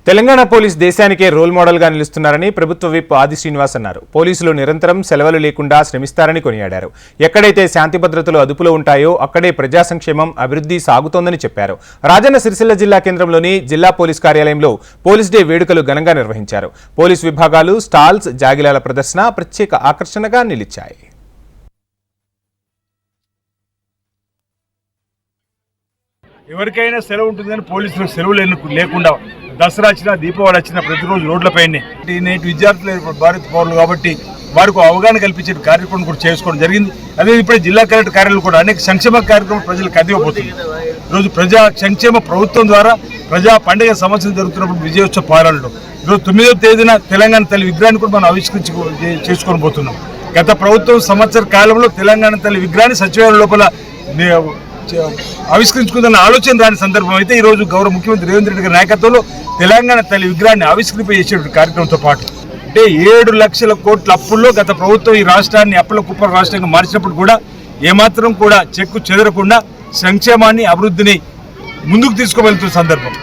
Telangana police దేశానికే role model గా నిలుస్తున్నారని ప్రభుత్వ విప్ ఆది శ్రీనివాస్ అన్నారు. పోలీసులు నిరంతరం సెలవులు లేకుండా శ్రమిస్తారని కొనియాడారు. ఎక్కడైతే శాంతి భద్రతలు అదుపులో ఉంటాయో అక్కడే ప్రజా సంక్షేమం అభివృద్ధి సాగుతోందని చెప్పారు. రాజన్న సిరిసిల్ల జిల్లా కేంద్రంలోని జిల్లా పోలీస్ కార్యాలయంలో పోలీస్ డే వేడుకలు ఘనంగా నిర్వహించారు. పోలీస్ విభాగాలు, స్టాల్స్, జాగిలాల ప్రదర్శన ప్రత్యేక ఆకర్షణగా నిలిచాయి. ఎవరికైనా సెలవు ఉంటుందని పోలీసులకు సెలవులు లేకుండా దసరా వచ్చినా, దీపావళి వచ్చినా ప్రతిరోజు రోడ్లపైనే నేటి విద్యార్థులు భారత పౌరులు కాబట్టి వారికి అవగాహన కల్పించే కార్యక్రమం కూడా చేసుకోవడం జరిగింది. అదే ఇప్పుడే జిల్లా కలెక్టర్ కార్యాలయంలో కూడా అనేక సంక్షేమ కార్యక్రమాలు ప్రజలకు అందివ్వబోతుంది. ఈరోజు ప్రజా సంక్షేమ ప్రభుత్వం ద్వారా ప్రజా పండుగ సంవత్సరం జరుగుతున్నప్పుడు విజయోత్సవ పాలనలో ఈరోజు 9వ తేదీన తెలంగాణ తల్లి విగ్రహాన్ని కూడా మనం చేసుకొని పోతున్నాం. గత ప్రభుత్వం సంవత్సర కాలంలో తెలంగాణ తల్లి విగ్రహాన్ని సచివాలయం లోపల ఆవిష్కరించుకుందన్న ఆలోచన రాని సందర్భం అయితే ఈరోజు గౌరవ ముఖ్యమంత్రి రేవంత్ రెడ్డి గారి నాయకత్వంలో తెలంగాణ తల్లి విగ్రహాన్ని ఆవిష్కరింపజేసే కార్యక్రమంతో పాటు అంటే 7 లక్షల కోట్ల అప్పుల్లో గత ప్రభుత్వం ఈ రాష్ట్రాన్ని అప్పుల కుప్ప రాష్ట్రంగా మార్చినప్పుడు కూడా ఏమాత్రం కూడా చెక్కు చెదరకుండా సంక్షేమాన్ని, అభివృద్ధిని ముందుకు తీసుకువెళ్తున్న సందర్భం.